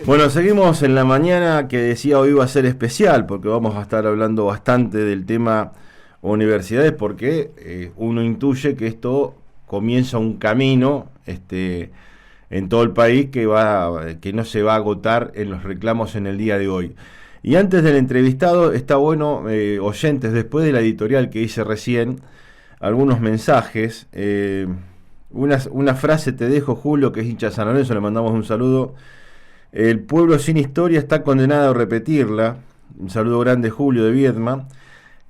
Bueno, seguimos en la mañana que decía hoy iba a ser especial, porque vamos a estar hablando bastante del tema universidades, porque uno intuye que esto comienza un camino en todo el país que no se va a agotar en los reclamos en el día de hoy. Y antes del entrevistado, está bueno, oyentes, después de la editorial que hice recién, algunos mensajes. Una frase te dejo, Julio, que es hincha de San Lorenzo, le mandamos un saludo. El pueblo sin historia está condenado a repetirla. Un saludo grande, Julio de Viedma.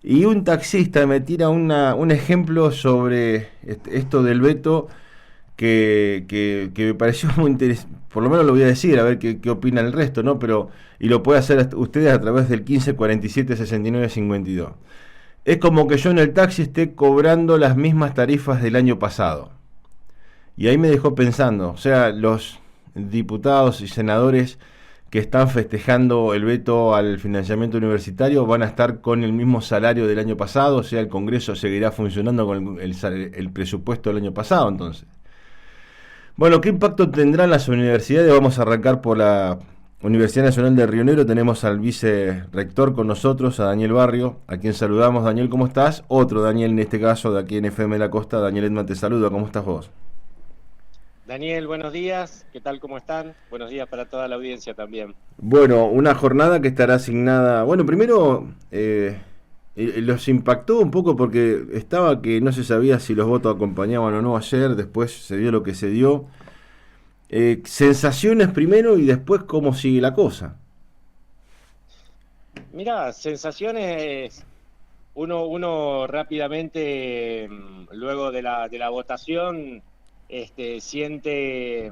Y un taxista me tira un ejemplo sobre esto del veto que me pareció muy interesante. Por lo menos lo voy a decir, a ver qué opina el resto, ¿no? Pero, y lo puede hacer ustedes a través del 1547-6952. Es como que yo en el taxi esté cobrando las mismas tarifas del año pasado. Y ahí me dejó pensando, o sea, los diputados y senadores que están festejando el veto al financiamiento universitario van a estar con el mismo salario del año pasado, o sea, el Congreso seguirá funcionando con el presupuesto del año pasado, entonces. Bueno, ¿qué impacto tendrán las universidades? Vamos a arrancar por la Universidad Nacional de Río Negro. Tenemos al vicerrector con nosotros, a Daniel Barrio, a quien saludamos. Daniel, ¿cómo estás? Otro Daniel, en este caso, de aquí en FM La Costa. Daniel Edman te saluda, ¿cómo estás vos? Daniel, buenos días. ¿Qué tal? ¿Cómo están? Buenos días para toda la audiencia también. Bueno, una jornada que estará asignada. Bueno, primero los impactó un poco porque estaba que no se sabía si los votos acompañaban o no ayer, después se dio lo que se dio. Sensaciones primero y después cómo sigue la cosa. Mirá, sensaciones, uno rápidamente, luego de la votación, siente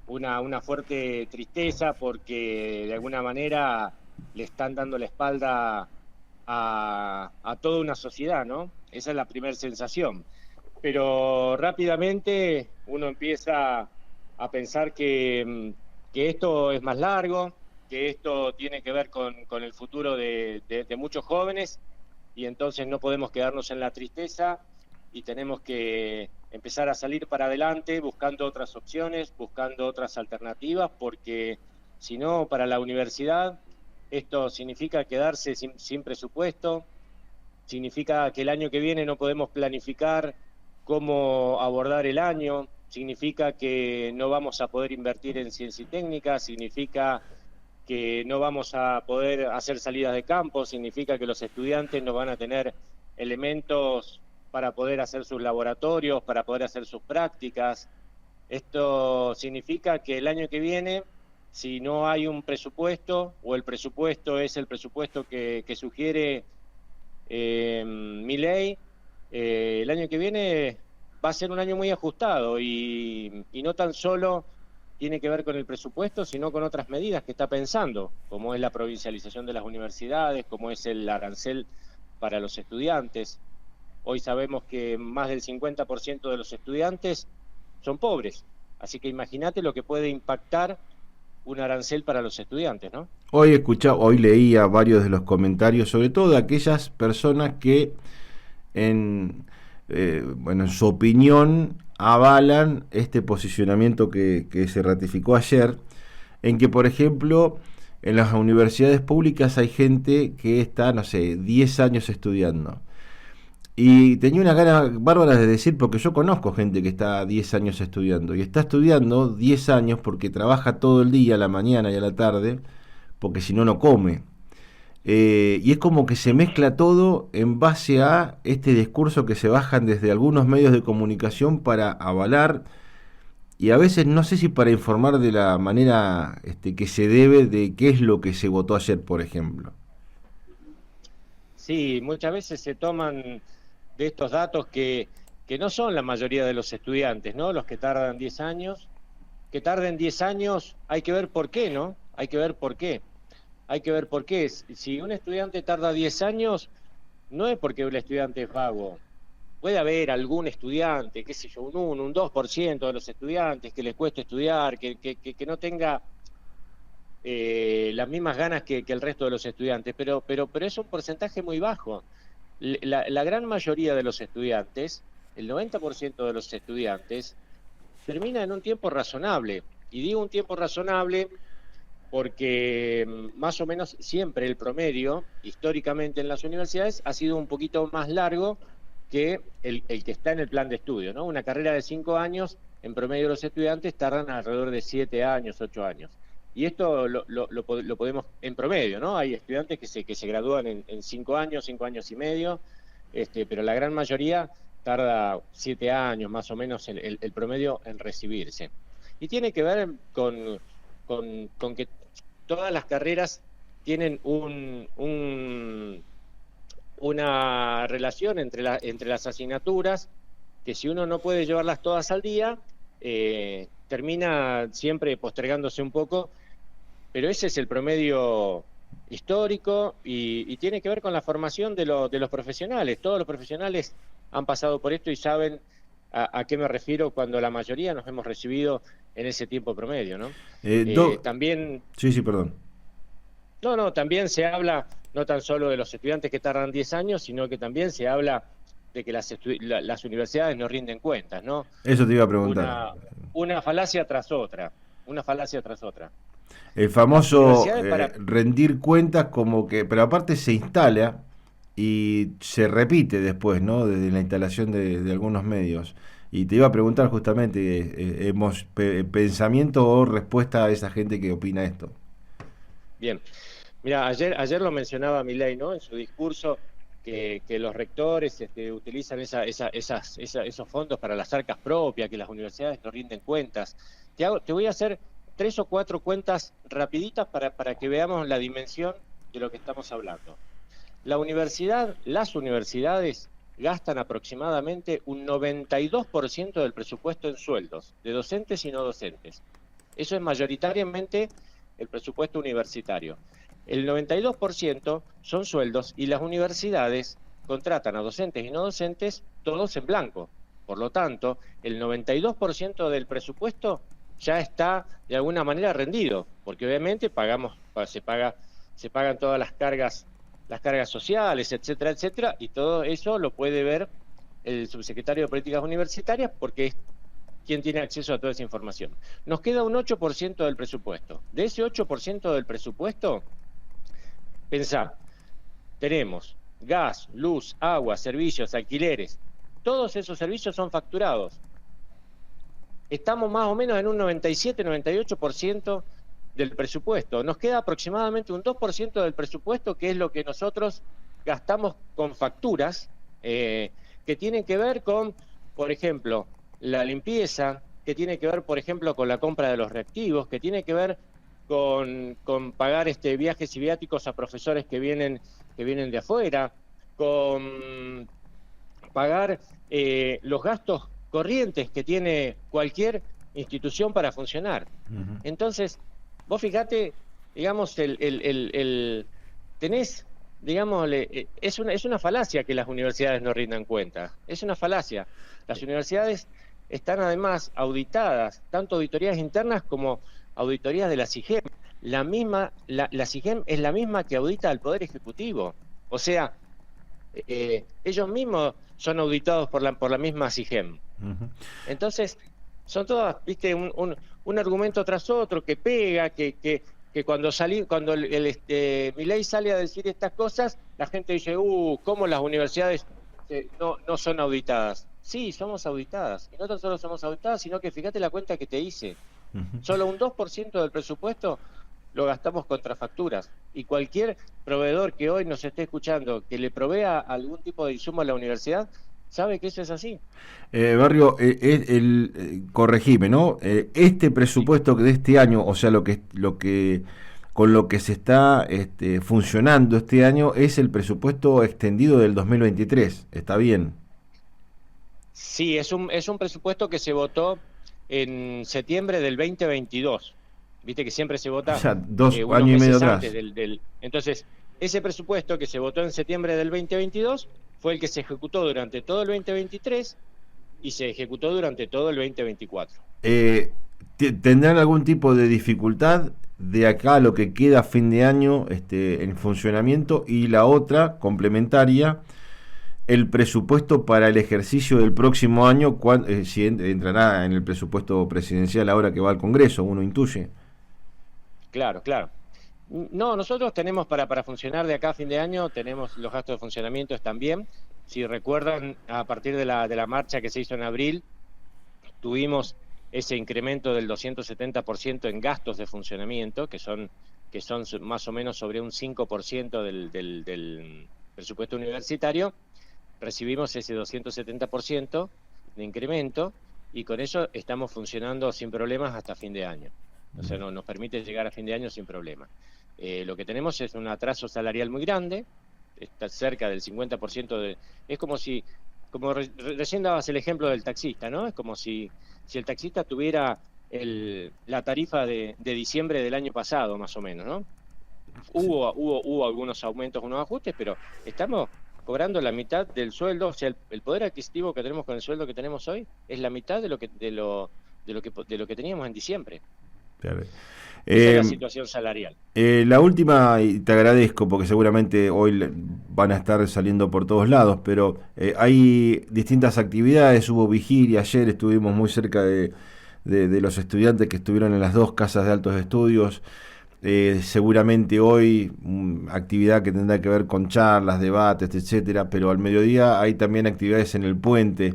una fuerte tristeza porque de alguna manera le están dando la espalda a toda una sociedad, ¿no? Esa es la primera sensación. Pero rápidamente uno empieza a pensar que esto es más largo, que esto tiene que ver con el futuro de muchos jóvenes, y entonces no podemos quedarnos en la tristeza y tenemos que empezar a salir para adelante buscando otras opciones, buscando otras alternativas, porque si no, para la universidad esto significa quedarse sin presupuesto, significa que el año que viene no podemos planificar cómo abordar el año, significa que no vamos a poder invertir en ciencia y técnica, significa que no vamos a poder hacer salidas de campo, significa que los estudiantes no van a tener elementos para poder hacer sus laboratorios, para poder hacer sus prácticas. Esto significa que el año que viene, si no hay un presupuesto, o el presupuesto es el presupuesto que sugiere Milei, el año que viene va a ser un año muy ajustado y no tan solo tiene que ver con el presupuesto, sino con otras medidas que está pensando, como es la provincialización de las universidades, como es el arancel para los estudiantes. Hoy sabemos que más del 50% de los estudiantes son pobres, así que imagínate lo que puede impactar un arancel para los estudiantes, ¿no? Hoy leía varios de los comentarios, sobre todo de aquellas personas que en su opinión avalan este posicionamiento que se ratificó ayer, en que, por ejemplo, en las universidades públicas hay gente que está, no sé, 10 años estudiando. Y tenía una gana bárbara de decir, porque yo conozco gente que está 10 años estudiando, y está estudiando 10 años porque trabaja todo el día, a la mañana y a la tarde, porque si no, no come. Y es como que se mezcla todo en base a este discurso que se bajan desde algunos medios de comunicación para avalar, y a veces no sé si para informar de la manera que se debe de qué es lo que se votó ayer, por ejemplo. Sí, muchas veces se toman de estos datos que no son la mayoría de los estudiantes, ¿no? Los que tardan 10 años. Que tarden 10 años, hay que ver por qué, ¿no? Hay que ver por qué. Hay que ver por qué. Si un estudiante tarda 10 años, no es porque el estudiante es vago. Puede haber algún estudiante, qué sé yo, un 1, un 2% de los estudiantes que les cueste estudiar, que no tenga las mismas ganas que el resto de los estudiantes, pero es un porcentaje muy bajo. La gran mayoría de los estudiantes, el 90% de los estudiantes, termina en un tiempo razonable. Y digo un tiempo razonable porque más o menos siempre el promedio, históricamente en las universidades, ha sido un poquito más largo que el que está en el plan de estudio, ¿no? Una carrera de 5 años, en promedio los estudiantes tardan alrededor de 7 años, 8 años. Y esto lo podemos, en promedio, ¿no? Hay estudiantes que se gradúan en 5 años, 5 años y medio, pero la gran mayoría tarda 7 años más o menos el promedio en recibirse. Y tiene que ver con que todas las carreras tienen una relación entre las asignaturas, que si uno no puede llevarlas todas al día, termina siempre postergándose un poco, pero ese es el promedio histórico y tiene que ver con la formación de los profesionales. Todos los profesionales han pasado por esto y saben a qué me refiero cuando la mayoría nos hemos recibido en ese tiempo promedio, ¿no? También... Sí, perdón. No, también se habla no tan solo de los estudiantes que tardan 10 años, sino que también se habla de que las universidades no rinden cuentas, ¿no? Eso te iba a preguntar. Una falacia tras otra, El famoso rendir cuentas como que, pero aparte se instala y se repite después, ¿no? Desde la instalación de algunos medios. Y te iba a preguntar justamente, pensamiento o respuesta a esa gente que opina esto. Bien, mira, ayer lo mencionaba Milei, ¿no? En su discurso, que los rectores utilizan esos fondos para las arcas propias, que las universidades no rinden cuentas. Te voy a hacer 3 o 4 cuentas rapiditas para que veamos la dimensión de lo que estamos hablando. Las universidades gastan aproximadamente un 92% del presupuesto en sueldos, de docentes y no docentes. Eso es mayoritariamente el presupuesto universitario. El 92% son sueldos y las universidades contratan a docentes y no docentes todos en blanco. Por lo tanto, el 92% del presupuesto ya está de alguna manera rendido, porque obviamente se pagan todas las cargas sociales, etcétera, etcétera, y todo eso lo puede ver el subsecretario de Políticas Universitarias porque es quien tiene acceso a toda esa información. Nos queda un 8% del presupuesto. De ese 8% del presupuesto, pensá, tenemos gas, luz, agua, servicios, alquileres. Todos esos servicios son facturados. Estamos más o menos en un 97-98% del presupuesto. Nos queda aproximadamente un 2% del presupuesto, que es lo que nosotros gastamos con facturas, que tienen que ver con, por ejemplo, la limpieza, que tiene que ver, por ejemplo, con la compra de los reactivos, que tiene que ver con pagar viajes y viáticos a profesores que vienen de afuera, con pagar los gastos corrientes que tiene cualquier institución para funcionar. Uh-huh. Entonces, vos fijate, digamos, tenés, digámosle, es una falacia que las universidades no rindan cuenta. Es una falacia. Las universidades están además auditadas, tanto auditorías internas como auditorías de la SIGEM. La SIGEM es la misma que audita al Poder Ejecutivo. O sea, ellos mismos son auditados por la misma SIGEM. Uh-huh. Entonces, son todas, viste, un argumento tras otro que pega, que cuando Milei sale a decir estas cosas, la gente dice, ¿cómo las universidades no son auditadas? Sí, somos auditadas. Y no tan solo somos auditadas, sino que fíjate la cuenta que te hice. Uh-huh. Solo un 2% del presupuesto lo gastamos contra facturas. Y cualquier proveedor que hoy nos esté escuchando, que le provea algún tipo de insumo a la universidad, sabe que eso es así. Barrio, corregime, ¿no? Este presupuesto que de este año, o sea, con lo que se está funcionando este año, es el presupuesto extendido del 2023. ¿Está bien? Sí, es un presupuesto que se votó en septiembre del 2022. Viste que siempre se vota, o sea, 2 años y medio atrás. Entonces, ese presupuesto que se votó en septiembre del 2022 fue el que se ejecutó durante todo el 2023 y se ejecutó durante todo el 2024. ¿Tendrán algún tipo de dificultad de acá a lo que queda a fin de año en funcionamiento? Y la otra, complementaria, el presupuesto para el ejercicio del próximo año, si entrará en el presupuesto presidencial ahora que va al Congreso, uno intuye. Claro, claro. No, nosotros tenemos para funcionar de acá a fin de año, tenemos los gastos de funcionamiento están bien. Si recuerdan, a partir de la marcha que se hizo en abril, tuvimos ese incremento del 270% en gastos de funcionamiento, que son más o menos sobre un 5% del presupuesto universitario. Recibimos ese 270% de incremento y con eso estamos funcionando sin problemas hasta fin de año. O sea, nos permite llegar a fin de año sin problema. Lo que tenemos es un atraso salarial muy grande, está cerca del 50% de... Es como si, recién dabas el ejemplo del taxista, ¿no? Es como si el taxista tuviera la tarifa de diciembre del año pasado, más o menos, ¿no? Hubo algunos aumentos, unos ajustes, pero estamos cobrando la mitad del sueldo. O sea, el poder adquisitivo que tenemos con el sueldo que tenemos hoy es la mitad de lo que teníamos en diciembre. Claro. Esa es la situación salarial. La última, y te agradezco porque seguramente hoy van a estar saliendo por todos lados, pero hay distintas actividades, hubo vigilia, ayer estuvimos muy cerca de los estudiantes que estuvieron en las dos casas de altos estudios. Seguramente hoy actividad que tendrá que ver con charlas, debates, etcétera, pero al mediodía hay también actividades en el puente.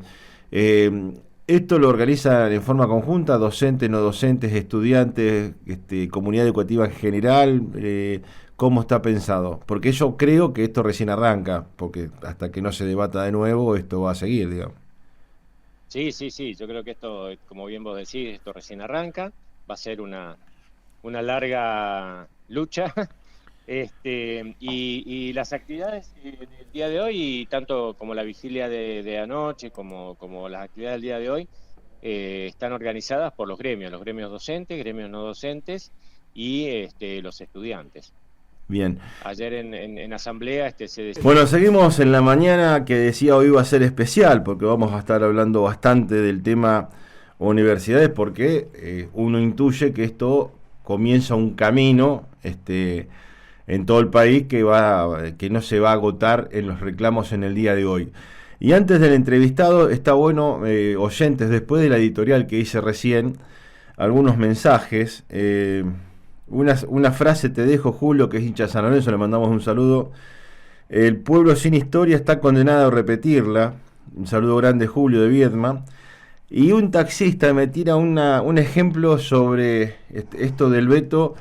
Esto lo organizan en forma conjunta, docentes, no docentes, estudiantes, comunidad educativa en general. ¿Cómo está pensado? Porque yo creo que esto recién arranca, porque hasta que no se debata de nuevo, esto va a seguir, digamos. Sí, sí, sí, yo creo que esto, como bien vos decís, esto recién arranca, va a ser una larga lucha. Y las actividades del día de hoy, tanto como la vigilia de anoche, como las actividades del día de hoy, están organizadas por los gremios docentes, gremios no docentes y los estudiantes. Bien. Ayer en asamblea se decidió... Bueno, seguimos en la mañana que decía hoy iba a ser especial, porque vamos a estar hablando bastante del tema universidades, porque uno intuye que esto comienza un camino, en todo el país que no se va a agotar en los reclamos en el día de hoy. Y antes del entrevistado, está bueno, oyentes, después de la editorial que hice recién, algunos mensajes. Una frase te dejo, Julio, que es hincha de San Lorenzo, le mandamos un saludo. El pueblo sin historia está condenado a repetirla. Un saludo grande, Julio, de Viedma. Y un taxista me tira un ejemplo sobre esto del veto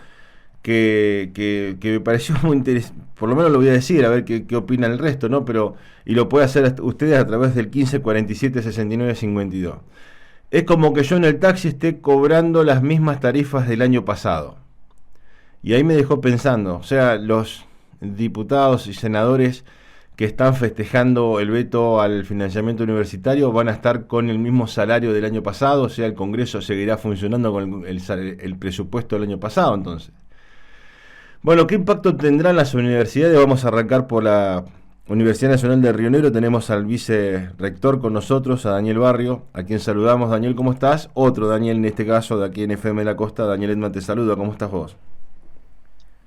que me pareció muy interesante. Por lo menos lo voy a decir, a ver qué opina el resto, ¿no? Pero, y lo puede hacer ustedes a través del 1547-6952. Es como que yo en el taxi esté cobrando las mismas tarifas del año pasado. Y ahí me dejó pensando, o sea, los diputados y senadores que están festejando el veto al financiamiento universitario van a estar con el mismo salario del año pasado, o sea, el Congreso seguirá funcionando con el presupuesto del año pasado, entonces. Bueno, ¿qué impacto tendrán las universidades? Vamos a arrancar por la Universidad Nacional de Río Negro. Tenemos al vicerrector con nosotros, a Daniel Barrio, a quien saludamos. Daniel, ¿cómo estás? Otro Daniel, en este caso, de aquí en FM La Costa. Daniel Edman te saluda. ¿Cómo estás vos?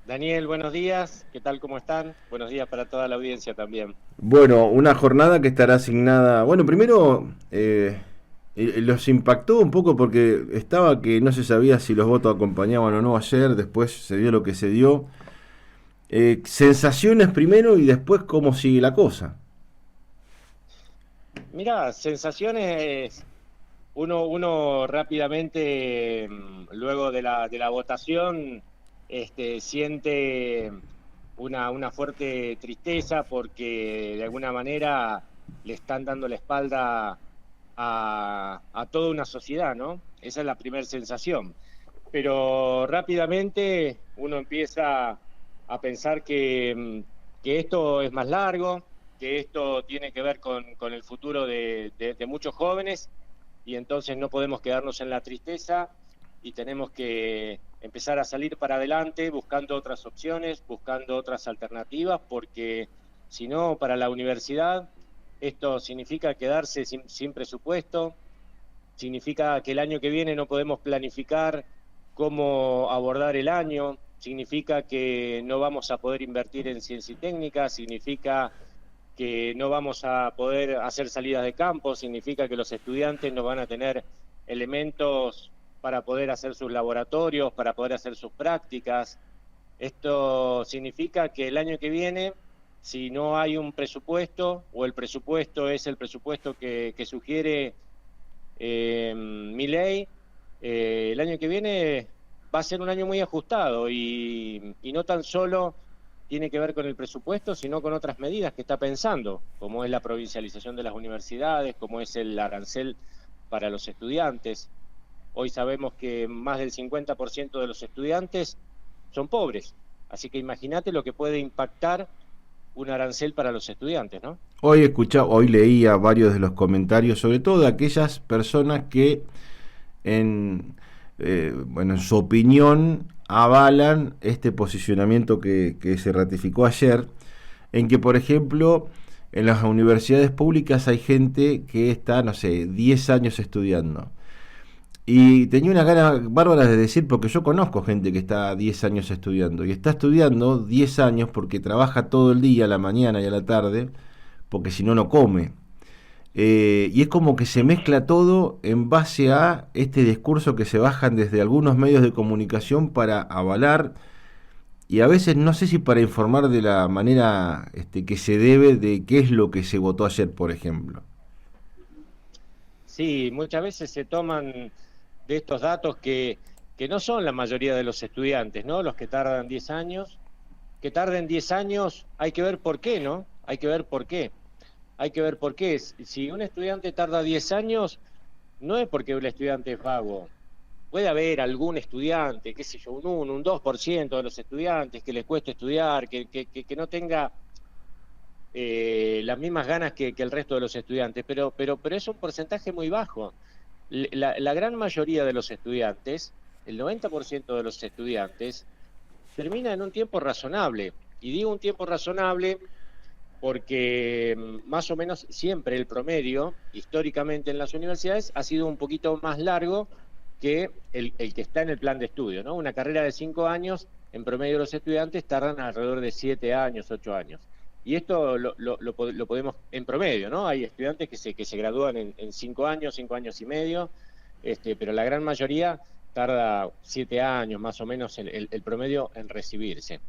Daniel, buenos días. ¿Qué tal? ¿Cómo están? Buenos días para toda la audiencia también. Bueno, una jornada que estará asignada... Bueno, primero... los impactó un poco porque estaba que no se sabía si los votos acompañaban o no ayer, después se dio lo que se dio. Sensaciones primero y después cómo sigue la cosa. Mirá, sensaciones, uno rápidamente, luego de la votación, siente una fuerte tristeza porque de alguna manera le están dando la espalda a toda una sociedad, ¿no? Esa es la primera sensación. Pero rápidamente uno empieza a pensar que esto es más largo, que esto tiene que ver con el futuro de muchos jóvenes, y entonces no podemos quedarnos en la tristeza y tenemos que empezar a salir para adelante buscando otras opciones, buscando otras alternativas, porque si no, para la universidad esto significa quedarse sin presupuesto, significa que el año que viene no podemos planificar cómo abordar el año, significa que no vamos a poder invertir en ciencia y técnica, significa que no vamos a poder hacer salidas de campo, significa que los estudiantes no van a tener elementos para poder hacer sus laboratorios, para poder hacer sus prácticas. Esto significa que el año que viene, si no hay un presupuesto, o el presupuesto es el presupuesto que sugiere Milei, el año que viene va a ser un año muy ajustado y no tan solo tiene que ver con el presupuesto, sino con otras medidas que está pensando, como es la provincialización de las universidades, como es el arancel para los estudiantes. Hoy sabemos que más del 50% de los estudiantes son pobres, así que imagínate lo que puede impactar un arancel para los estudiantes, ¿no? Hoy leía varios de los comentarios, sobre todo de aquellas personas que en su opinión avalan este posicionamiento que se ratificó ayer, en que, por ejemplo, en las universidades públicas hay gente que está, no sé, 10 años estudiando. Y tenía una gana bárbara de decir, porque yo conozco gente que está 10 años estudiando, y está estudiando 10 años porque trabaja todo el día, a la mañana y a la tarde, porque si no, no come. Y es como que se mezcla todo en base a este discurso que se bajan desde algunos medios de comunicación para avalar, y a veces no sé si para informar de la manera que se debe de qué es lo que se votó ayer, por ejemplo. Sí, muchas veces se toman de estos datos que no son la mayoría de los estudiantes, ¿no? Los que tardan 10 años. Que tarden 10 años, hay que ver por qué, ¿no? Hay que ver por qué. Hay que ver por qué. Si un estudiante tarda 10 años, no es porque el estudiante es vago. Puede haber algún estudiante, qué sé yo, un 1, un 2% de los estudiantes que les cueste estudiar, que no tenga las mismas ganas que el resto de los estudiantes, pero es un porcentaje muy bajo. La gran mayoría de los estudiantes, el 90% de los estudiantes, termina en un tiempo razonable. Y digo un tiempo razonable porque más o menos siempre el promedio, históricamente en las universidades, ha sido un poquito más largo que el que está en el plan de estudio, ¿no? Una carrera de 5 años, en promedio los estudiantes tardan alrededor de 7 años, 8 años. Y esto lo podemos, en promedio, ¿no? Hay estudiantes que se gradúan en 5 años, 5 años y medio, pero la gran mayoría tarda 7 años más o menos el promedio en recibirse.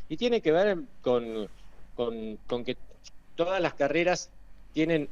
Y tiene que ver con que todas las carreras tienen